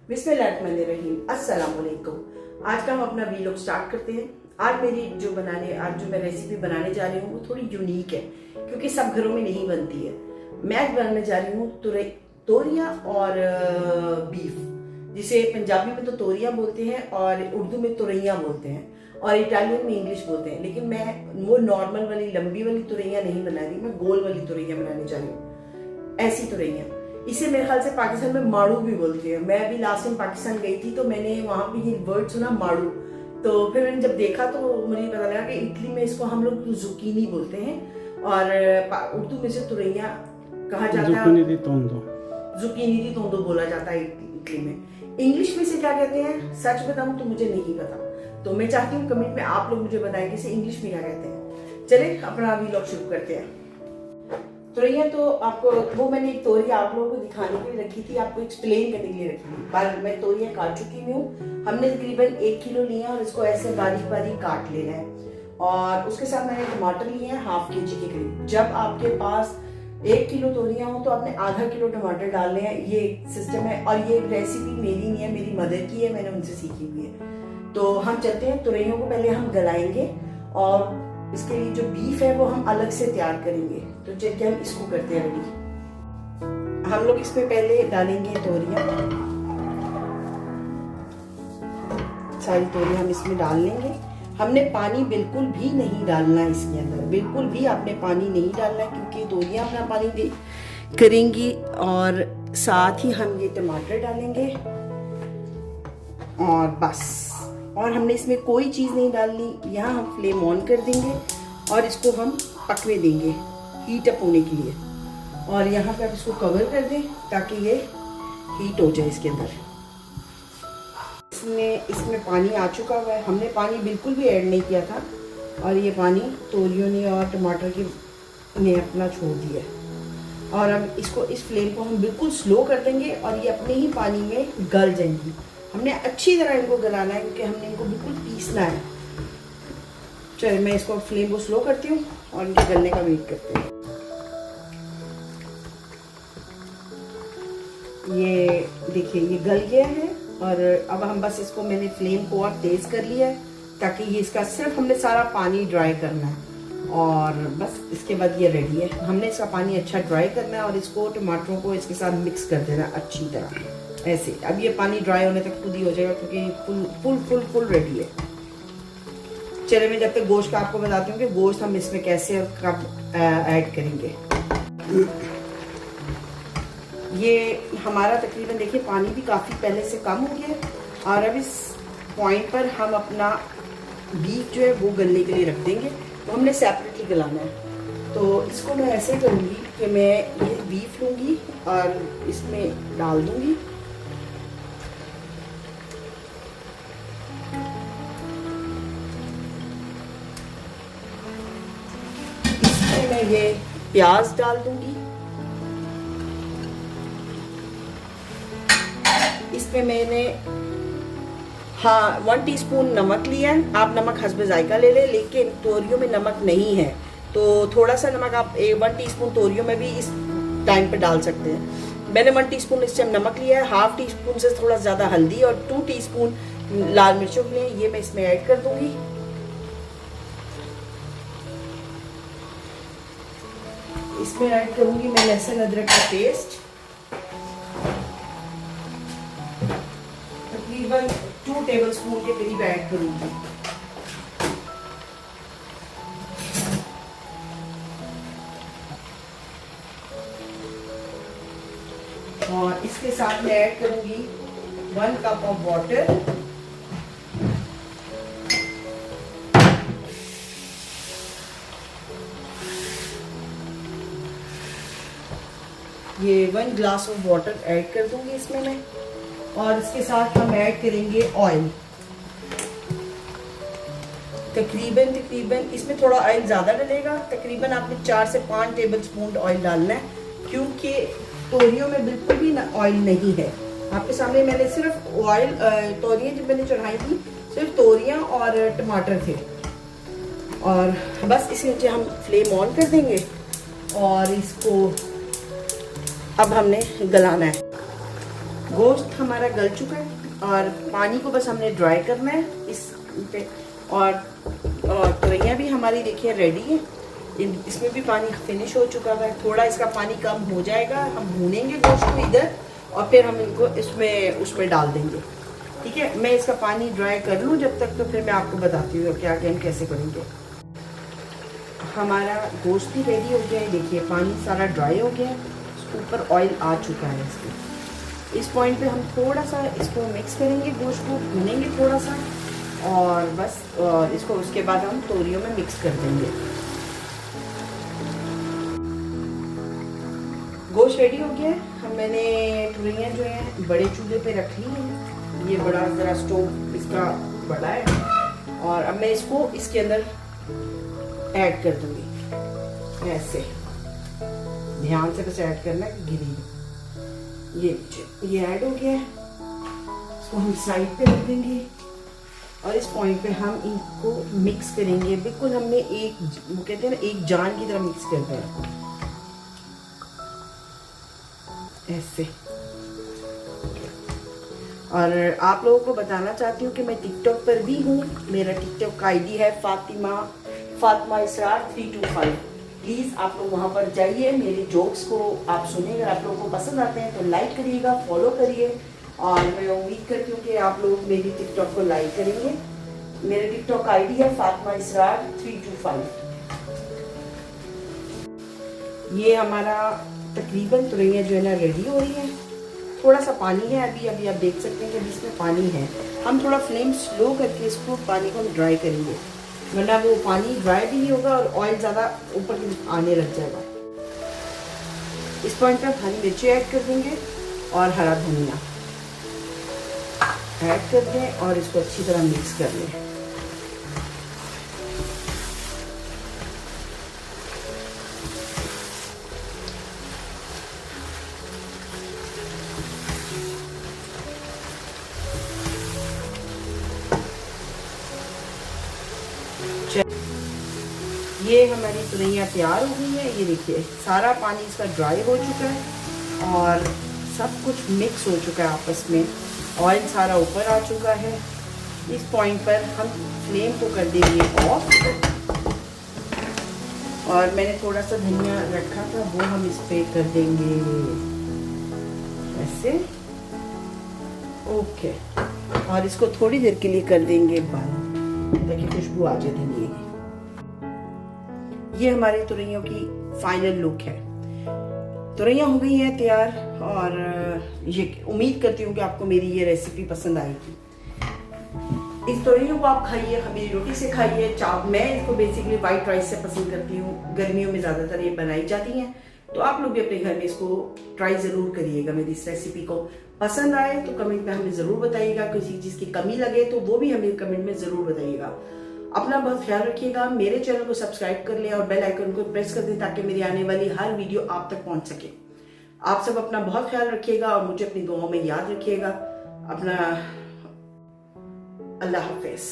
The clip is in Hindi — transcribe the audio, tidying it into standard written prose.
बिस्मिल्लाहिर्रहमानिर्रहीम, अस्सलाम वालेकुम। आज का हम अपना वीलॉग स्टार्ट करते हैं। आज जो मैं रेसिपी बनाने जा रही हूँ वो थोड़ी यूनिक है क्योंकि सब घरों में नहीं बनती है। मैं बनाने जा रही हूँ तोरियां और बीफ, जिसे पंजाबी में तो तोरियां बोलते हैं और उर्दू में तुरैया बोलते हैं और इटालियन में इंग्लिश बोलते हैं। लेकिन मैं वो नॉर्मल वाली लंबी वाली तुरैया नहीं बना रही, मैं गोल वाली तुरैया बनाने जा रही हूँ। ऐसी तुरैया, इसे मेरे ख्याल से पाकिस्तान में माड़ू भी बोलते हैं। मैं अभी लास्ट टाइम पाकिस्तान गई थी तो मैंने वहां पे ये वर्ड सुना माड़ू, तो फिर मैंने जब देखा तो मुझे पता लगा कि इटली में इसको हम लोग जुकीनी बोलते हैं और उर्दू में से तुरैया कहा जाता है। जुकीनी दी तोंदो बोला जाता है इटली में। इंग्लिश में से क्या कहते हैं सच बताऊं तो मुझे नहीं पता, तो मैं चाहती हूँ कमेंट में आप लोग मुझे बताएं कि इसे इंग्लिश में क्या कहते हैं। चले अपना व्लॉग शुरू करते हैं। तुरैया तो आपको वो मैंने एक तोरिया आप लोगों को दिखाने के लिए रखी थी, आपको एक्सप्लेन करने के लिए रखी थी। पर मैं तोरिया काट चुकी हूँ। हमने तकरीबन 1 किलो लिया और इसको ऐसे बारीक बारीक काट लेना है। और उसके साथ मैंने टमाटर लिए हैं ½ kg के करीब। जब आपके पास 1 किलो तोरिया हो तो आपने ½ किलो टमाटर डालने हैं। ये सिस्टम है और ये रेसिपी मेरी नहीं है, मेरी मदर की है, मैंने उनसे सीखी हुई है। तो हम चलते हैं, तुरैयों को पहले हम गलाएंगे और इसके लिए जो बीफ है वो हम अलग से तैयार करेंगे। तो चलिए हम इसको करते हैं रेडी। हम लोग इसमें पहले डालेंगे तोरियां, सारी तोरियां हम इसमें डाल लेंगे। हमने पानी बिल्कुल भी नहीं डालना है इसके अंदर, बिल्कुल भी आपने पानी नहीं डालना है क्योंकि तोरियां अपना पानी दे करेंगी। और साथ ही हम ये टमाटर डालेंगे और बस, और हमने इसमें कोई चीज़ नहीं डालनी। यहाँ हम फ्लेम ऑन कर देंगे और इसको हम पकने देंगे हीट अप होने के लिए। और यहाँ पे आप इसको कवर कर दें ताकि ये हीट हो जाए इसके अंदर। इसमें पानी आ चुका हुआ है, हमने पानी बिल्कुल भी ऐड नहीं किया था और ये पानी तोरियों ने और टमाटर के ने अपना छोड़ दिया है। और अब इसको इस फ्लेम को हम बिल्कुल स्लो कर देंगे और ये अपने ही पानी में गल जाएंगी। हमने अच्छी तरह इनको गलाना है क्योंकि हमने इनको बिल्कुल पीसना है। चलिए मैं इसको फ्लेम को स्लो करती हूँ और इनके गलने का वेट करती हूँ। ये देखिए ये गल गया है और अब हम बस इसको, मैंने फ्लेम को और तेज कर लिया है ताकि ये इसका सिर्फ हमने सारा पानी ड्राई करना है और बस इसके बाद ये रेडी है। हमने इसका पानी अच्छा ड्राई करना है और इसको टमाटरों को इसके साथ मिक्स कर देना अच्छी तरह ऐसे। अब ये पानी ड्राई होने तक खुद ही हो जाएगा क्योंकि फुल रेडी है। चलिए मैं जब तक गोश्त का आपको बताती हूँ कि गोश्त हम इसमें कैसे और कब ऐड करेंगे। ये हमारा तकरीबन देखिए पानी भी काफ़ी पहले से कम हो गया और अब इस पॉइंट पर हम अपना बीफ जो है वो गलने के लिए रख देंगे। तो हमने सेपरेटली गलाना है। तो इसको मैं ऐसे करूँगी कि मैं ये बीफ लूँगी और इसमें डाल दूँगी। इसमें मैं ये प्याज डाल दूँगी। इसमें मैंने 1 टीस्पून नमक लिया है। आप नमक हस्बे जायका ले लें, लेकिन तोरियों में नमक नहीं है तो थोड़ा सा नमक आप 1 टीस्पून तोरियों में भी इस टाइम पे डाल सकते हैं। मैंने 1 टीस्पून इस टाइम नमक लिया है, ½ टीस्पून से थोड़ा ज़्यादा हल्दी और 2 टीस्पून लाल मिर्चों के लिए ये मैं इसमें ऐड कर दूंगी। इसमें ऐड करूंगी मैं लहसुन अदरक का पेस्ट, तकरीबन 2 टेबलस्पून के करीब ऐड करूंगी। और इसके साथ मैं ऐड करूंगी 1 कप ऑफ वाटर। ये 1 ग्लास ऑफ वाटर ऐड कर दूंगी इसमें मैं। और इसके साथ हम ऐड करेंगे ऑयल, तकरीबन इसमें थोड़ा ऑयल ज़्यादा डलेगा। तकरीबन आपने 4 से 5 टेबलस्पून ऑयल डालना है क्योंकि तोरियों में बिल्कुल भी ऑयल नहीं है। आपके सामने मैंने सिर्फ ऑयल, तोरियां जब मैंने चढ़ाई थी सिर्फ तोरियां और टमाटर थे। और बस इसके नीचे हम फ्लेम ऑन कर देंगे और इसको अब हमने गलाना है। गोश्त हमारा गल चुका है और पानी को बस हमने ड्राई करना है इस पे। और तुरैया भी हमारी देखिए रेडी है, इसमें भी पानी फिनिश हो चुका है। थोड़ा इसका पानी कम हो जाएगा, हम भूनेंगे गोश्त को इधर और फिर हम इनको उसमें डाल देंगे। ठीक है, मैं इसका पानी ड्राई कर लूँ जब तक, तो फिर मैं आपको बताती हूँ क्या हम कैसे करेंगे। हमारा गोश्त भी रेडी हो गया है, देखिए पानी सारा ड्राई हो गया है, ऊपर ऑयल आ चुका है इसके। इस पॉइंट पे हम थोड़ा सा इसको मिक्स करेंगे, गोश्त को भूनेंगे थोड़ा सा और बस, और इसको उसके बाद हम तोरियों में मिक्स कर देंगे। गोश्त रेडी हो गया है। मैंने तुरैया जो है बड़े चूल्हे पे रख ली है, ये बड़ा ज़रा स्टोव इसका बड़ा है और अब मैं इसको इसके अंदर ऐड कर दूंगी ऐसे। ध्यान से बस ऐड करना है कि गिरी। ये ऐड हो गया है, इसको हम साइड पे रख देंगे और इस पॉइंट पे हम इनको मिक्स करेंगे। बिल्कुल हमने एक, वो कहते हैं ना, एक जान की तरह मिक्स करते हैं ऐसे। और आप लोगों को बताना चाहती हूँ कि मैं टिकटॉक पर भी हूँ। मेरा टिकटॉक का आईडी है फातिमा इसरार 325। प्लीज़ आप लोग वहाँ पर जाइए, मेरे जोक्स को आप सुनिए। अगर आप लोगों को पसंद आते हैं तो लाइक करिएगा, फॉलो करिए और मैं उम्मीद करती हूँ कि आप लोग मेरी टिकटॉक को लाइक करेंगे। मेरे टिकटॉक का आईडी है फातिमा इसरार 325। ये हमारा तकरीबन तुरैया जो है ना रेडी हो रही है। थोड़ा सा पानी है अभी आप देख सकते हैं कि इसमें पानी है। हम थोड़ा फ्लेम स्लो करके इसको पानी को हम ड्राई करेंगे, वरना वो पानी ड्राई भी नहीं होगा और ऑयल ज़्यादा ऊपर आने लग जाएगा। इस पॉइंट पर हरी मिर्ची ऐड कर देंगे और हरा धनिया ऐड कर दें और इसको अच्छी तरह मिक्स कर लें। ये हमारी तुरैया तैयार हो गई है। ये देखिए सारा पानी इसका ड्राई हो चुका है और सब कुछ मिक्स हो चुका है आपस में, ऑयल सारा ऊपर आ चुका है। इस पॉइंट पर हम फ्लेम को कर देंगे ऑफ और मैंने थोड़ा सा धनिया रखा था वो हम इस पे कर देंगे ऐसे। ओके, और इसको थोड़ी देर के लिए कर देंगे बंद ताकि खुशबू आ जाए धनिया की। ये हमारे तुरैयों की फाइनल लुक है। तुरैया हो गई है तैयार और ये उम्मीद करती हूँ कि आपको मेरी ये रेसिपी पसंद आएगी। इस तुरैयों को आप खाइए, मेरी रोटी से खाइए, मैं इसको बेसिकली वाइट राइस से पसंद करती हूँ। गर्मियों में ज़्यादातर ये बनाई जाती हैं, तो आप लोग भी अपने घर में इसको ट्राई ज़रूर करिएगा। मेरी इस रेसिपी को पसंद आए तो कमेंट में हमें ज़रूर बताइएगा। किसी चीज़ की कमी लगे तो वो भी हमें कमेंट में ज़रूर बताइएगा। अपना बहुत ख्याल रखिएगा। मेरे चैनल को सब्सक्राइब कर लें और बेल आइकन को प्रेस कर दें ताकि मेरी आने वाली हर वीडियो आप तक पहुंच सके। आप सब अपना बहुत ख्याल रखिएगा और मुझे अपनी दुआओं में याद रखिएगा। अपना अल्लाह हाफिज़।